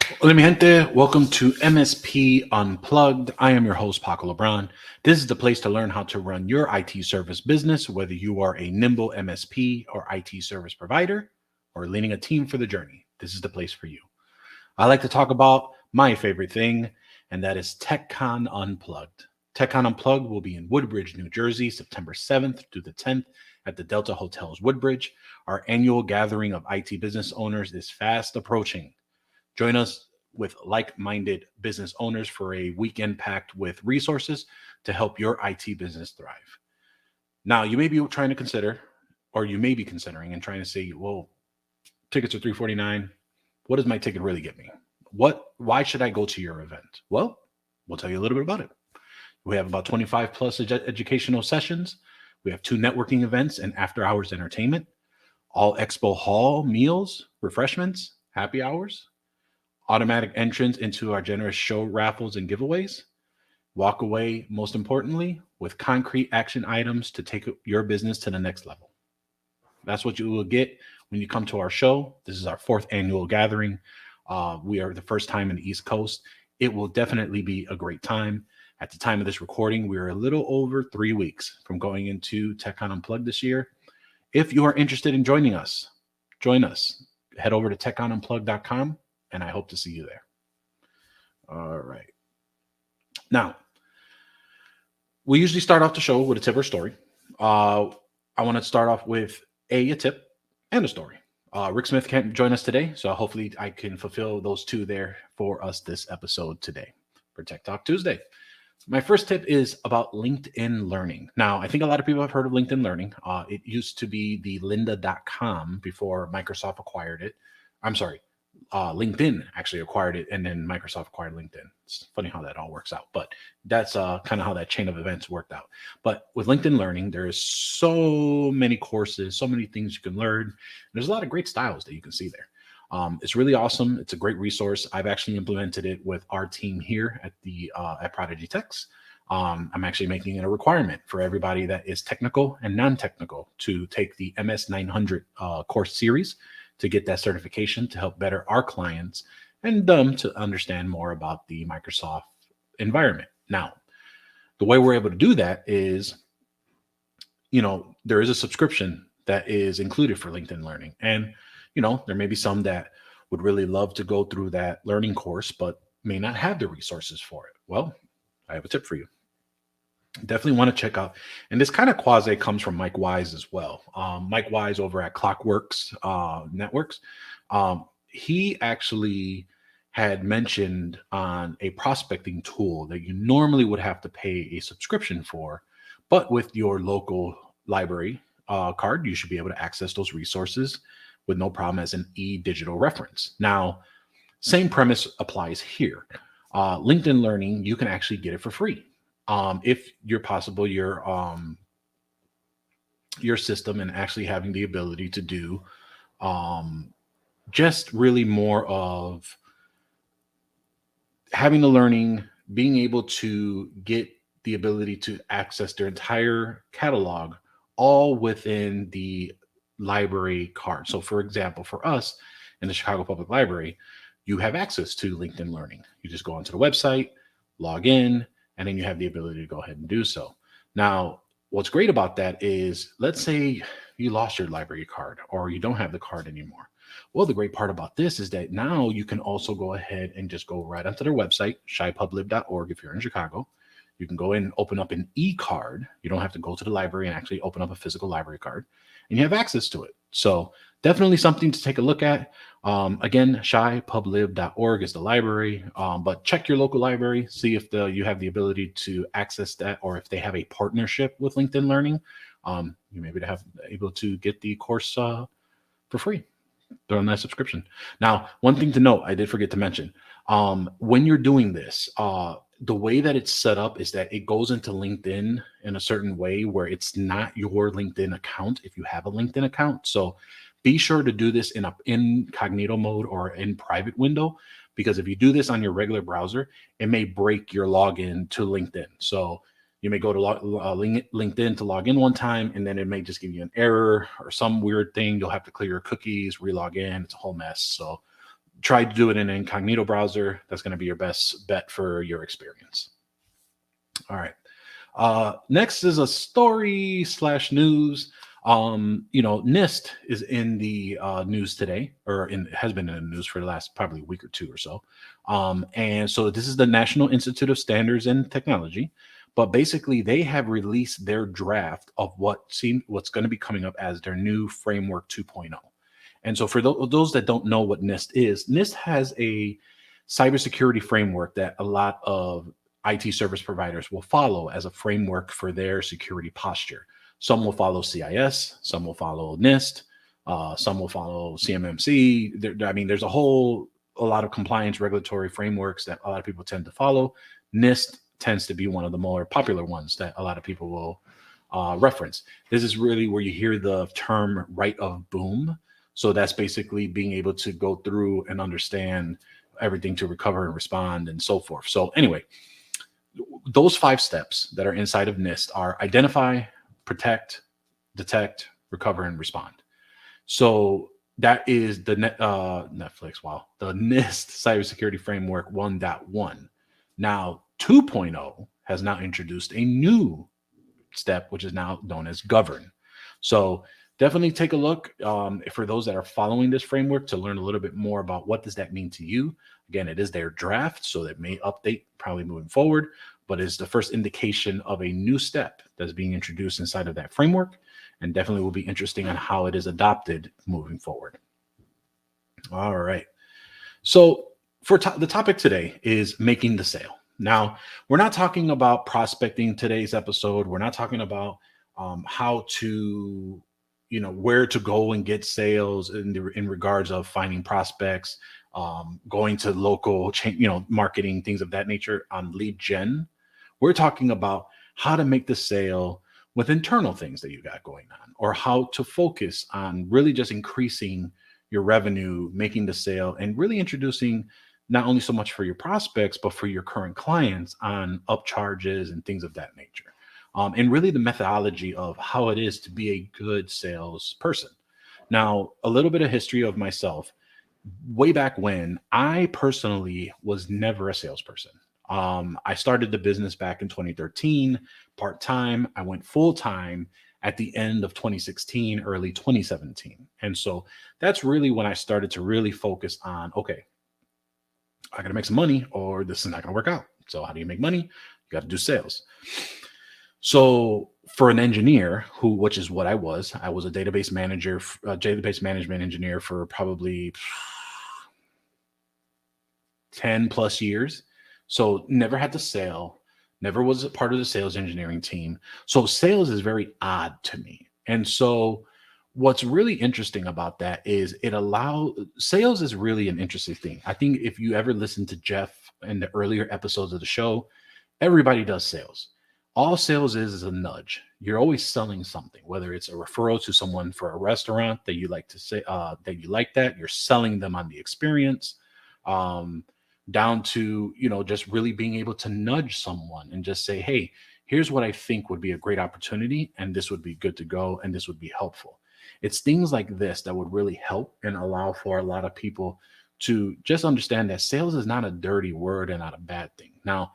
Hola, mi gente. Welcome to MSP Unplugged. I am your host, Paco Lebron. This is the place to learn how to run your IT service business, whether you are a nimble MSP or IT service provider or leading a team for the journey. This is the place for you. I like to talk about my favorite thing, and that is TechCon Unplugged. TechCon Unplugged will be in Woodbridge, New Jersey, September 7th through the 10th at the Delta Hotels Woodbridge. Our annual gathering of IT business owners is fast approaching. Join us with like minded business owners for a weekend packed with resources to help your IT business thrive. Now, you may be trying to consider, or you may be considering and trying to say, well, tickets are $349. What does my ticket really get me? Why should I go to your event? Well, we'll tell you a little bit about it. We have about 25 plus educational sessions. We have 2 networking events and after hours entertainment, all expo hall meals, refreshments, happy hours, automatic entrance into our generous show raffles and giveaways. Walk away, most importantly, with concrete action items to take your business to the next level. That's what you will get when you come to our show. This is our 4th annual gathering. We are the first time in the East Coast. It will definitely be a great time. At the time of this recording, we are a little over 3 weeks from going into TechCon Unplugged this year. If you are interested in joining us, join us. Head over to techconunplugged.com, and I hope to see you there. All right. Now, we usually start off the show with a tip or story. I want to start off with a tip and a story. Rick Smith can't join us today, so hopefully I can fulfill those 2 there for us this episode today for Tech Talk Tuesday. My first tip is about LinkedIn Learning. Now, I think a lot of people have heard of LinkedIn Learning. It used to be the lynda.com before Microsoft acquired it. I'm sorry, LinkedIn actually acquired it, and then Microsoft acquired LinkedIn. It's funny how that all works out, but that's kind of how that chain of events worked out. But with LinkedIn Learning, there's so many courses, so many things you can learn. There's a lot of great styles that you can see there. It's really awesome. It's a great resource. I've actually implemented it with our team here at at ProdigyTeks. I'm actually making it a requirement for everybody that is technical and non-technical to take the MS 900 course series to get that certification to help better our clients and them to understand more about the Microsoft environment. Now, the way we're able to do that is, there is a subscription that is included for LinkedIn Learning. And, there may be some that would really love to go through that learning course, but may not have the resources for it. Well, I have a tip for you. Definitely want to check out, and this kind of quasi comes from Mike Wise as well. Mike Wise over at Clockworks Networks. He actually had mentioned on a prospecting tool that you normally would have to pay a subscription for, but with your local library card, you should be able to access those resources with no problem as an e-digital reference. Now, same premise applies here. LinkedIn Learning, you can actually get it for free. If you're possible, your system and actually having the ability to do just really more of having the learning, being able to get the ability to access their entire catalog all within the library card. So for example, for us in the Chicago Public Library, you have access to LinkedIn Learning. You just go onto the website, log in, and then you have the ability to go ahead and do so. Now, what's great about that is, let's say you lost your library card or you don't have the card anymore. Well, the great part about this is that now you can also go ahead and just go right onto their website, shypublib.org if you're in Chicago. You can go in and open up an e-card. You don't have to go to the library and actually open up a physical library card, and you have access to it. So definitely something to take a look at. Again, shypublib.org is the library, but check your local library, see if you have the ability to access that, or if they have a partnership with LinkedIn Learning. You may be able to get the course for free. They're on that subscription. Now, one thing to note, I did forget to mention, when you're doing this, the way that it's set up is that it goes into LinkedIn in a certain way where it's not your LinkedIn account if you have a LinkedIn account. So be sure to do this in incognito mode or in private window, because if you do this on your regular browser, it may break your login to LinkedIn. So you may go to LinkedIn to log in one time, and then it may just give you an error or some weird thing. You'll have to clear your cookies, relog in. It's a whole mess. So try to do it in an incognito browser. That's going to be your best bet for your experience. All right. Next is a story slash news. NIST is in the news today, or has been in the news for the last probably week or two or so. And so this is the National Institute of Standards and Technology. But basically, they have released their draft of what's going to be coming up as their new framework 2.0. And so for those that don't know what NIST has a cybersecurity framework that a lot of IT service providers will follow as a framework for their security posture. Some will follow CIS, some will follow NIST, some will follow CMMC. There's a lot of compliance regulatory frameworks that a lot of people tend to follow. NIST tends to be one of the more popular ones that a lot of people will reference. This is really where you hear the term right of boom. So that's basically being able to go through and understand everything to recover and respond and so forth. So anyway, those 5 steps that are inside of NIST are identify, protect, detect, recover, and respond. So that is the Netflix. Wow, the NIST Cybersecurity Framework 1.1. Now 2.0 has now introduced a new step, which is now known as govern. So definitely take a look for those that are following this framework to learn a little bit more about what does that mean to you. Again, it is their draft, so that may update probably moving forward, but it's the first indication of a new step that's being introduced inside of that framework, and definitely will be interesting on how it is adopted moving forward. All right. So for the topic today is making the sale. Now, we're not talking about prospecting today's episode. We're not talking about how to, where to go and get sales in regards of finding prospects, going to local marketing, things of that nature on lead gen. We're talking about how to make the sale with internal things that you got going on, or how to focus on really just increasing your revenue, making the sale, and really introducing not only so much for your prospects, but for your current clients on upcharges and things of that nature. And really the methodology of how it is to be a good salesperson. Now, a little bit of history of myself. Way back when, I personally was never a salesperson. I started the business back in 2013, part-time. I went full-time at the end of 2016, early 2017. And so that's really when I started to really focus on, okay, I got to make some money or this is not going to work out. So how do you make money? You got to do sales. So for an engineer which is what I was a database manager, database management engineer for probably 10 plus years. So never had to sell, never was a part of the sales engineering team. So sales is very odd to me. And so what's really interesting about that is sales is really an interesting thing. I think if you ever listen to Jeff in the earlier episodes of the show, everybody does sales. All sales is a nudge. You're always selling something, whether it's a referral to someone for a restaurant that you like to say that you like that you're selling them on the experience, down to, just really being able to nudge someone and just say, hey, here's what I think would be a great opportunity. And this would be good to go. And this would be helpful. It's things like this that would really help and allow for a lot of people to just understand that sales is not a dirty word and not a bad thing. Now,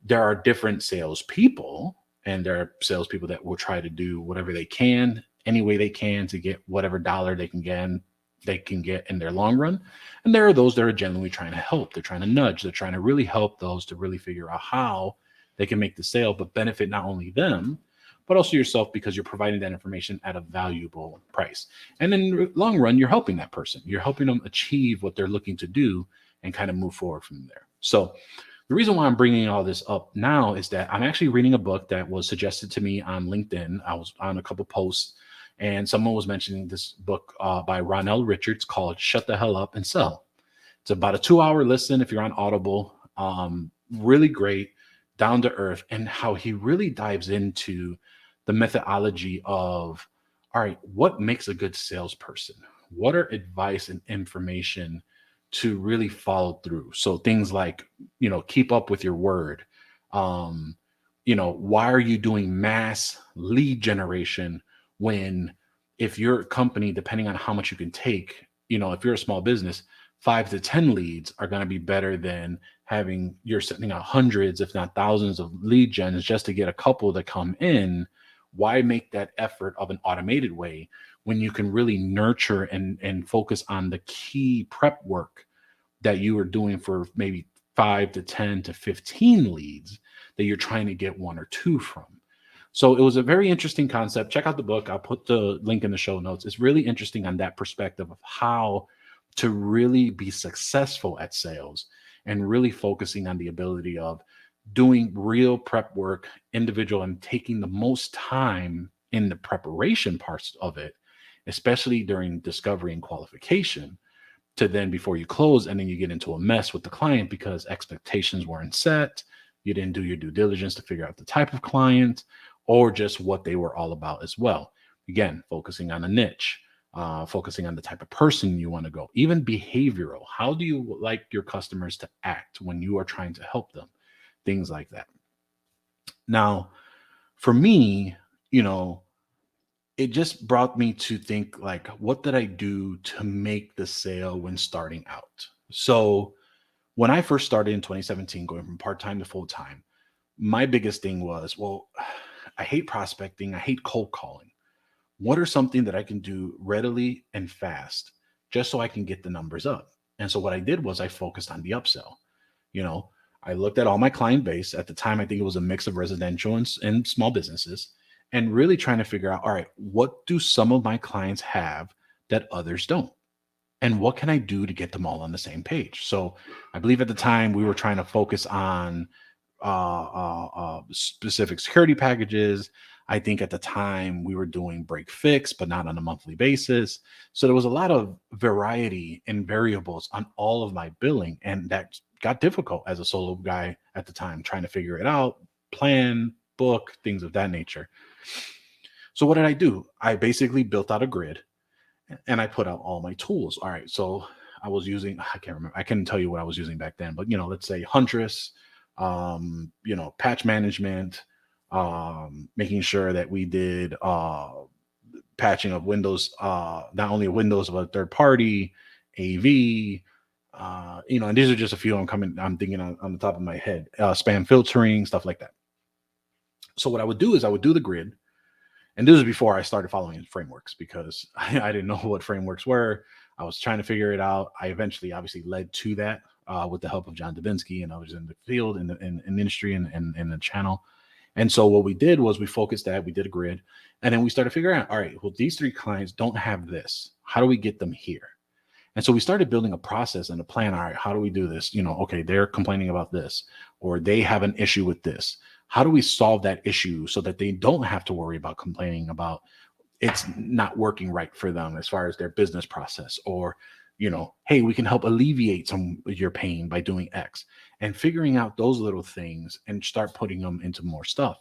there are different salespeople, and there are salespeople that will try to do whatever they can, any way they can, to get whatever dollar they can get in their long run. And there are those that are genuinely trying to help. They're trying to nudge. They're trying to really help those to really figure out how they can make the sale, but benefit not only them, but also yourself, because you're providing that information at a valuable price. And in the long run, you're helping that person. You're helping them achieve what they're looking to do and kind of move forward from there. So the reason why I'm bringing all this up now is that I'm actually reading a book that was suggested to me on LinkedIn. I was on a couple posts, and someone was mentioning this book by Ronell Richards called Shut the Hell Up and Sell. It's about a 2-hour listen if you're on Audible. Really great, down to earth, and how he really dives into the methodology of, all right, what makes a good salesperson? What are advice and information to really follow through? So things like, keep up with your word. Why are you doing mass lead generation when, if your company, depending on how much you can take, if you're a small business, 5 to 10 leads are going to be better than having you're sending out hundreds, if not thousands of lead gens just to get a couple to come in. Why make that effort of an automated way when you can really nurture and focus on the key prep work that you are doing for maybe 5 to 10 to 15 leads that you're trying to get one or two from? So it was a very interesting concept. Check out the book. I'll put the link in the show notes. It's really interesting on that perspective of how to really be successful at sales and really focusing on the ability of doing real prep work, individual, and taking the most time in the preparation parts of it, especially during discovery and qualification, to then before you close, and then you get into a mess with the client because expectations weren't set. You didn't do your due diligence to figure out the type of client or just what they were all about as well. Again, focusing on a niche, focusing on the type of person you want to go, even behavioral. How do you like your customers to act when you are trying to help them? Things like that. Now, for me, it just brought me to think like, what did I do to make the sale when starting out? So when I first started in 2017, going from part-time to full-time, my biggest thing was, well, I hate prospecting. I hate cold calling. What are something that I can do readily and fast just so I can get the numbers up? And so what I did was I focused on the upsell. You know, I looked at all my client base at the time. I think it was a mix of residential and small businesses, and really trying to figure out, all right, what do some of my clients have that others don't? And what can I do to get them all on the same page? So I believe at the time we were trying to focus on specific security packages. I think at the time we were doing break fix, but not on a monthly basis. So there was a lot of variety and variables on all of my billing. And that got difficult as a solo guy at the time, trying to figure it out, plan, book, things of that nature. So what did I do? I basically built out a grid and I put out all my tools. All right. So I was using, I can't remember, I couldn't tell you what I was using back then, but let's say Huntress, patch management, making sure that we did patching of Windows, not only Windows, but third party, AV, and these are just a few I'm thinking on the top of my head, spam filtering, stuff like that. So what I would do is I would do the grid. And this was before I started following frameworks because I didn't know what frameworks were. I was trying to figure it out. I eventually obviously led to that with the help of John Dubinsky, and I was in the field, in the industry, and the channel. And so what we did was we focused that, we did a grid, and then we started figuring out, all right, well, these 3 clients don't have this. How do we get them here? And so we started building a process and a plan. All right, how do we do this? Okay, they're complaining about this, or they have an issue with this. How do we solve that issue so that they don't have to worry about complaining about it's not working right for them as far as their business process, or, hey, we can help alleviate some of your pain by doing X, and figuring out those little things and start putting them into more stuff.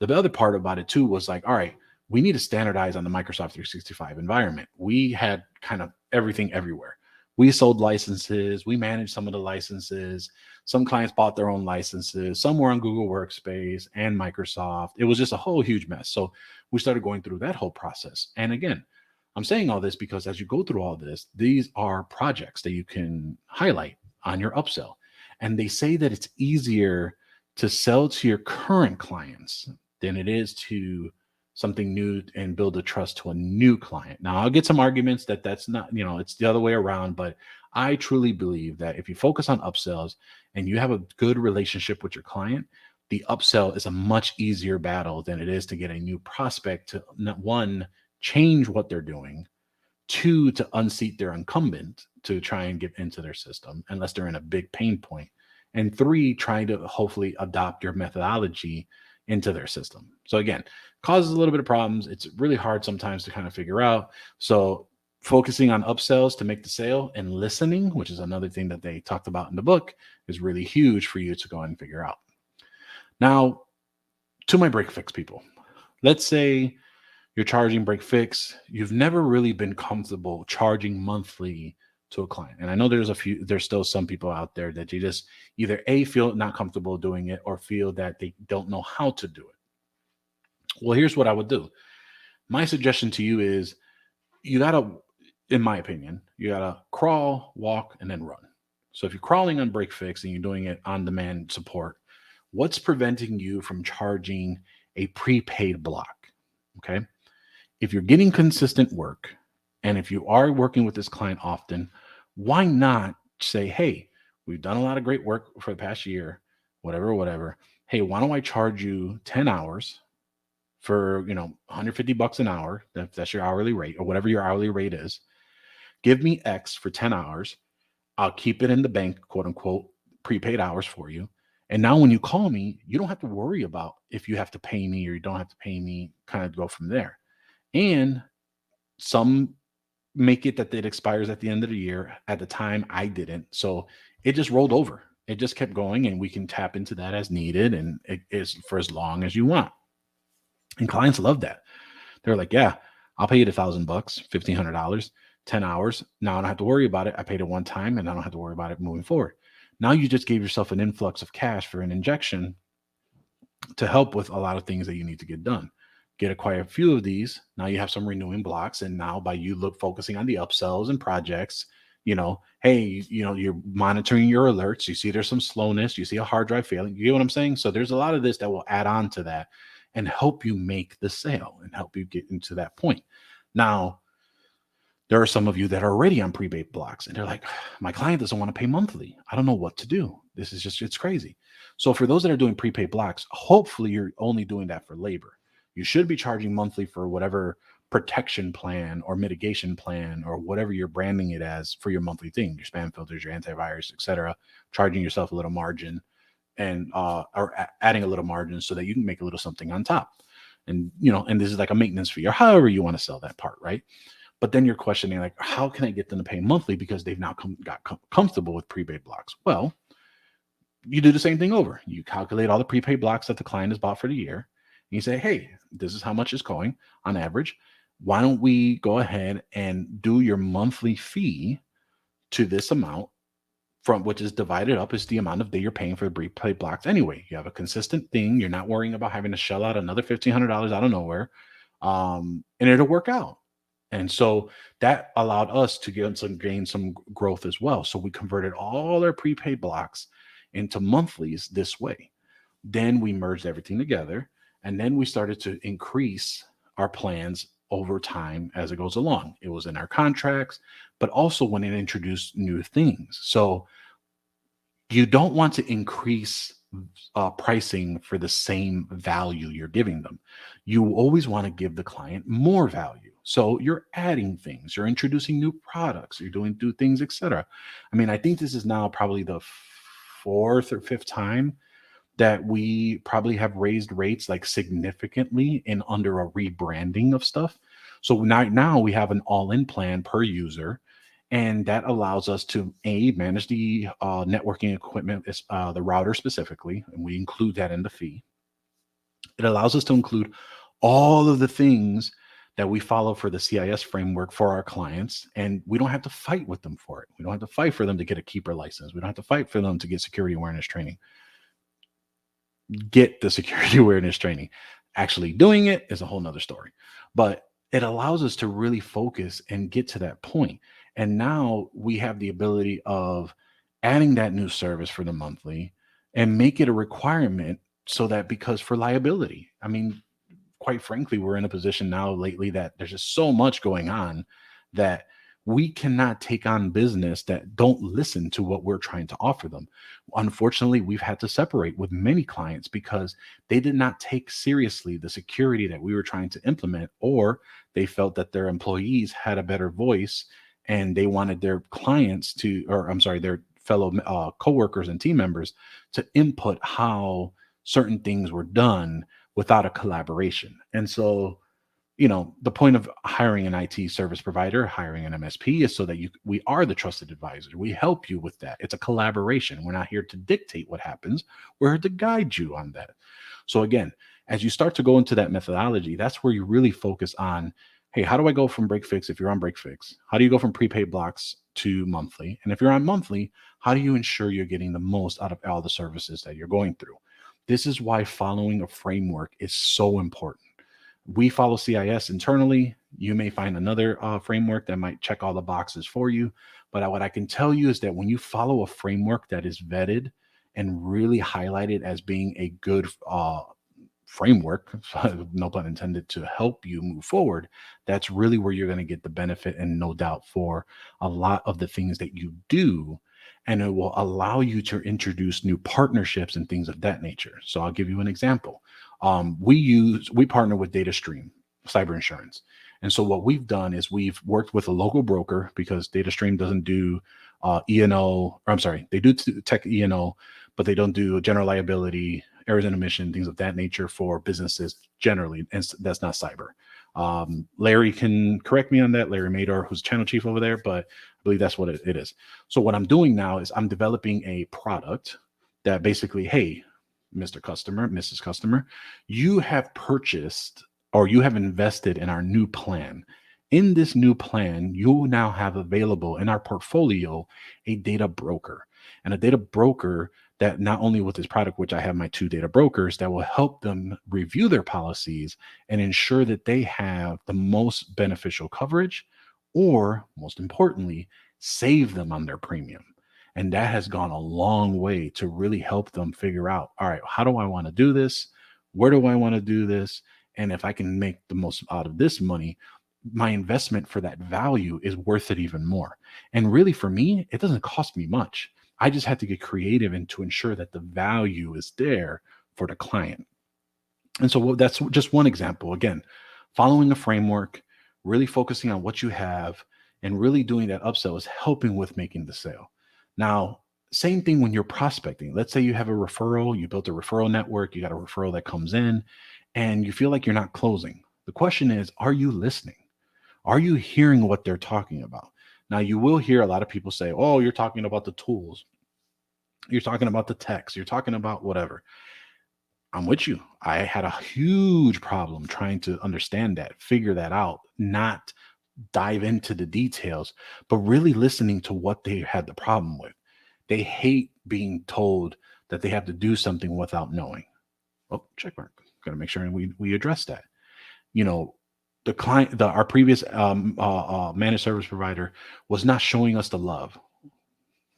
The other part about it too was like, all right, we need to standardize on the Microsoft 365 environment. We had kind of everything everywhere. We sold licenses. We managed some of the licenses. Some clients bought their own licenses. Some were on Google Workspace and Microsoft. It was just a whole huge mess. So we started going through that whole process. And again, I'm saying all this because as you go through all this, these are projects that you can highlight on your upsell. And they say that it's easier to sell to your current clients than it is to something new and build a trust to a new client. Now, I'll get some arguments that that's not, it's the other way around, but I truly believe that if you focus on upsells and you have a good relationship with your client, the upsell is a much easier battle than it is to get a new prospect to, one, change what they're doing, 2, to unseat their incumbent to try and get into their system unless they're in a big pain point, and 3, trying to hopefully adopt your methodology into their system. So again, causes a little bit of problems. It's really hard sometimes to kind of figure out. So focusing on upsells to make the sale and listening, which is another thing that they talked about in the book, is really huge for you to go and figure out. Now, to my break fix people, let's say you're charging break fix. You've never really been comfortable charging monthly to a client. And I know there's still some people out there that you just either feel not comfortable doing it or feel that they don't know how to do it. Well, here's what I would do. My suggestion to you is you got to in my opinion, you gotta crawl, walk, and then run. So if you're crawling on break fix and you're doing it on demand support, what's preventing you from charging a prepaid block? Okay. If you're getting consistent work and if you are working with this client often, why not say, hey, we've done a lot of great work for the past year, whatever, whatever. Hey, why don't I charge you 10 hours for, 150 bucks an hour? That's your hourly rate or whatever your hourly rate is. Give me X for 10 hours. I'll keep it in the bank, quote unquote, prepaid hours for you. And now when you call me, you don't have to worry about if you have to pay me or you don't have to pay me, kind of go from there. And some make it that it expires at the end of the year. At the time, I didn't. So it just rolled over. It just kept going, and we can tap into that as needed, and it is for as long as you want. And clients love that. They're like, yeah, I'll pay you $1,000, $1,500, 10 hours. Now I don't have to worry about it. I paid it one time and I don't have to worry about it moving forward. Now you just gave yourself an influx of cash for an injection to help with a lot of things that you need to get done. Get quite a few of these. Now you have some renewing blocks. And now by you focusing on the upsells and projects, hey, you're monitoring your alerts. You see there's some slowness. You see a hard drive failing. You get what I'm saying? So there's a lot of this that will add on to that and help you make the sale and help you get into that point. Now, there are some of you that are already on prepaid blocks and they're like, my client doesn't want to pay monthly. I don't know what to do. This is just, it's crazy. So for those that are doing prepaid blocks, hopefully you're only doing that for labor. You should be charging monthly for whatever protection plan or mitigation plan or whatever you're branding it as for your monthly thing, your spam filters, your antivirus, etc. Charging yourself a little margin and adding a little margin so that you can make a little something on top. And and this is like a maintenance fee or however you want to sell that part, right? But then you're questioning like, how can I get them to pay monthly because they've now got comfortable with prepaid blocks? Well, you do the same thing over. You calculate all the prepaid blocks that the client has bought for the year. And you say, hey, this is how much it's going on average. Why don't we go ahead and do your monthly fee to this amount, from which is divided up is the amount of that you're paying for the prepaid blocks anyway. You have a consistent thing. You're not worrying about having to shell out another $1,500 out of nowhere. And it'll work out. And so that allowed us to gain some growth as well. So we converted all our prepaid blocks into monthlies this way. Then we merged everything together, and then we started to increase our plans over time as it goes along. It was in our contracts, but also when it introduced new things. So you don't want to increase pricing for the same value you're giving them. You always want to give the client more value. So you're adding things, you're introducing new products, you're doing new things, etc. I mean, I think this is now probably the fourth or fifth time that we probably have raised rates like significantly in under a rebranding of stuff. So now we have an all-in plan per user, and that allows us to manage the networking equipment, the router specifically, and we include that in the fee. It allows us to include all of the things that we follow for the CIS framework for our clients, and we don't have to fight with them for it. We don't have to fight for them to get a keeper license. We don't have to fight for them to get security awareness training. Get the security awareness training. Actually doing it is a whole nother story, but it allows us to really focus and get to that point. And now we have the ability of adding that new service for the monthly and make it a requirement so that, because for liability, I mean, quite frankly, we're in a position now lately that there's just so much going on that we cannot take on business that don't listen to what we're trying to offer them. Unfortunately, we've had to separate with many clients because they did not take seriously the security that we were trying to implement, or they felt that their employees had a better voice and they wanted their clients to, or I'm sorry, their fellow coworkers and team members to input how certain things were done without a collaboration. And so, the point of hiring an IT service provider, hiring an MSP, is so that we are the trusted advisor. We help you with that. It's a collaboration. We're not here to dictate what happens. We're here to guide you on that. So again, as you start to go into that methodology, that's where you really focus on, hey, how do I go from break fix if you're on break fix? How do you go from prepaid blocks to monthly? And if you're on monthly, how do you ensure you're getting the most out of all the services that you're going through? This is why following a framework is so important. We follow CIS internally. You may find another framework that might check all the boxes for you. But what I can tell you is that when you follow a framework that is vetted and really highlighted as being a good framework, no pun intended, to help you move forward, that's really where you're going to get the benefit and no doubt for a lot of the things that you do. And it will allow you to introduce new partnerships and things of that nature. So I'll give you an example. We partner with DataStream Cyber Insurance. And so what we've done is we've worked with a local broker because DataStream doesn't do E&O, or I'm sorry, they do tech E&O, but they don't do general liability, errors and omission, things of that nature for businesses generally, and that's not cyber. Larry can correct me on that, Larry Mador, who's channel chief over there, but I believe that's what it is. So what I'm doing now is I'm developing a product that basically, hey, Mr. Customer, Mrs. Customer, you have purchased or you have invested in our new plan. In this new plan, you now have available in our portfolio a data broker, and a data broker that not only with this product, which I have my 2 data brokers that will help them review their policies and ensure that they have the most beneficial coverage, or most importantly, save them on their premium. And that has gone a long way to really help them figure out, all right, how do I want to do this? Where do I want to do this? And if I can make the most out of this money, my investment for that value is worth it even more. And really, for me, it doesn't cost me much. I just had to get creative and to ensure that the value is there for the client. And so that's just one example. Again, following a framework, really focusing on what you have, and really doing that upsell is helping with making the sale. Now, same thing when you're prospecting. Let's say you have a referral, you built a referral network, you got a referral that comes in, and you feel like you're not closing. The question is, are you listening? Are you hearing what they're talking about? Now, you will hear a lot of people say, oh, you're talking about the tools. You're talking about the text. You're talking about whatever. I'm with you. I had a huge problem trying to understand that, figure that out, not dive into the details, but really listening to what they had the problem with. They hate being told that they have to do something without knowing. Oh, check mark. Got to make sure we address that. You know, the client, our previous managed service provider was not showing us the love.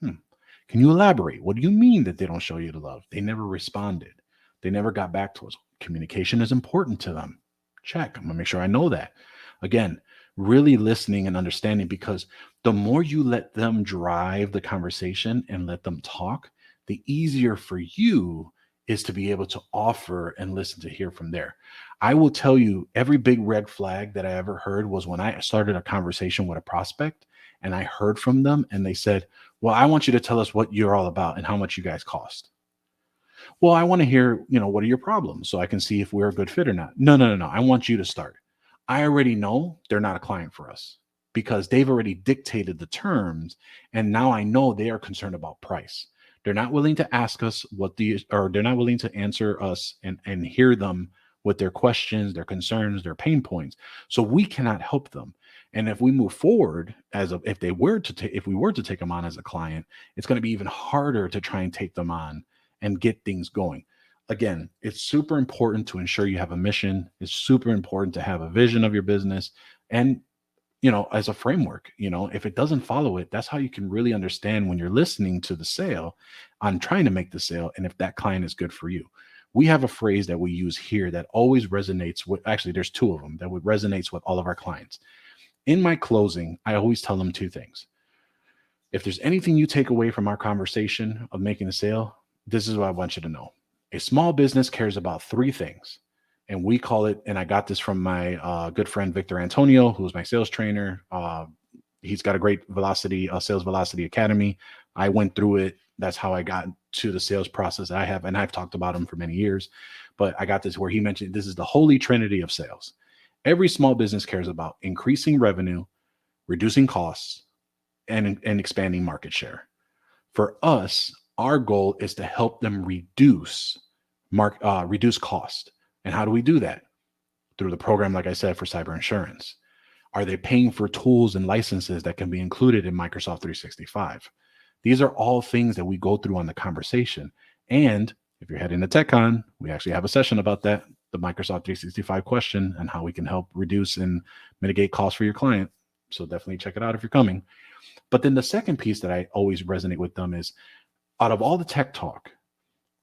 Can you elaborate? What do you mean that they don't show you the love? They never responded. They never got back to us. Communication is important to them. Check. I'm going to make sure I know that. Again, really listening and understanding, because the more you let them drive the conversation and let them talk, the easier for you is to be able to offer and listen to hear from there. I will tell you, every big red flag that I ever heard was when I started a conversation with a prospect and I heard from them and they said, well, I want you to tell us what you're all about and how much you guys cost. Well, I want to hear, what are your problems so I can see if we're a good fit or not. No. I want you to start. I already know they're not a client for us because they've already dictated the terms. And now I know they are concerned about price. They're not willing to ask us they're not willing to answer us and hear them with their questions, their concerns, their pain points. So we cannot help them. And if we move forward if we were to take them on as a client, it's going to be even harder to try and take them on and get things going. Again, it's super important to ensure you have a mission. It's super important to have a vision of your business. And, as a framework, if it doesn't follow it, that's how you can really understand when you're listening to the sale on trying to make the sale and if that client is good for you. We have a phrase that we use here that always resonates with, actually, there's 2 of them that would resonates with all of our clients. In my closing, I always tell them 2 things. If there's anything you take away from our conversation of making a sale, this is what I want you to know. A small business cares about 3 things. And we call it, and I got this from my good friend, Victor Antonio, who's my sales trainer. He's got a great sales velocity academy. I went through it. That's how I got to the sales process I have. And I've talked about him for many years, but I got this where he mentioned this is the holy trinity of sales. Every small business cares about increasing revenue, reducing costs, and expanding market share. For us, our goal is to help them reduce cost. And how do we do that? Through the program, like I said, for cyber insurance. Are they paying for tools and licenses that can be included in Microsoft 365? These are all things that we go through on the conversation. And if you're heading to TechCon, we actually have a session about that. the Microsoft 365 question and how we can help reduce and mitigate costs for your client. So definitely check it out if you're coming. But then the second piece that I always resonate with them is, out of all the tech talk,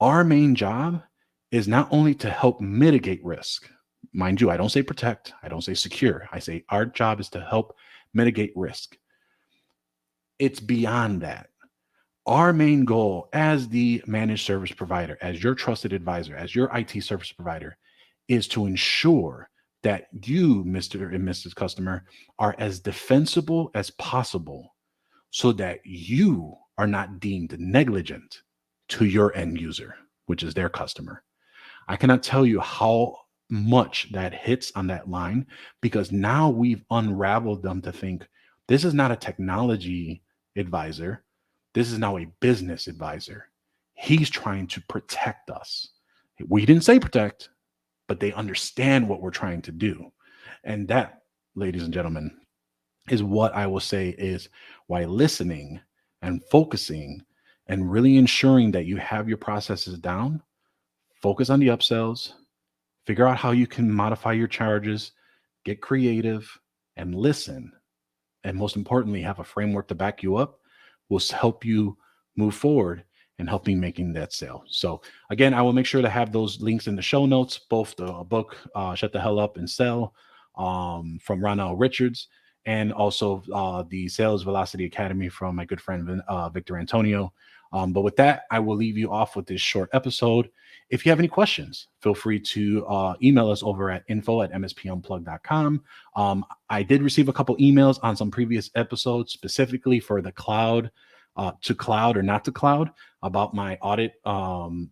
our main job is not only to help mitigate risk. Mind you, I don't say protect, I don't say secure. I say our job is to help mitigate risk. It's beyond that. Our main goal as the managed service provider, as your trusted advisor, as your IT service provider, is to ensure that you, Mr. and Mrs. Customer, are as defensible as possible so that you are not deemed negligent to your end user, which is their customer. I cannot tell you how much that hits on that line, because now we've unraveled them to think this is not a technology advisor. This is now a business advisor. He's trying to protect us. We didn't say protect, but they understand what we're trying to do. And that, ladies and gentlemen, is what I will say is why listening and focusing and really ensuring that you have your processes down, focus on the upsells, figure out how you can modify your charges, get creative, and listen. And most importantly, have a framework to back you up will help you move forward and helping making that sale. So again, I will make sure to have those links in the show notes, both the book, Shut the Hell Up and Sell, from Ronald Richards, and also the Sales Velocity Academy from my good friend Victor Antonio. But with that, I will leave you off with this short episode. If you have any questions, feel free to email us over at info@mspunplugged.com. I did receive a couple emails on some previous episodes, specifically for the cloud, to cloud or not to cloud, about my audit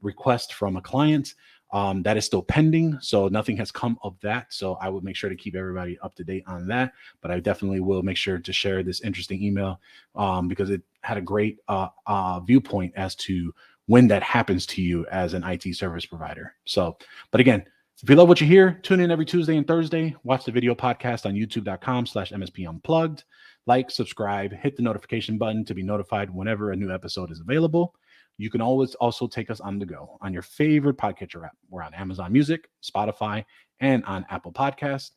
request from a client. That is still pending, so nothing has come of that. So I will make sure to keep everybody up to date on that. But I definitely will make sure to share this interesting email because it had a great viewpoint as to when that happens to you as an IT service provider. So, but again, if you love what you hear, tune in every Tuesday and Thursday. Watch the video podcast on youtube.com/MSP Unplugged. Like, subscribe, hit the notification button to be notified whenever a new episode is available. You can always also take us on the go on your favorite podcatcher app. We're on Amazon Music, Spotify, and on Apple Podcasts.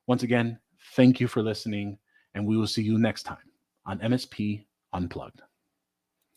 Once again, thank you for listening, and we will see you next time on MSP Unplugged.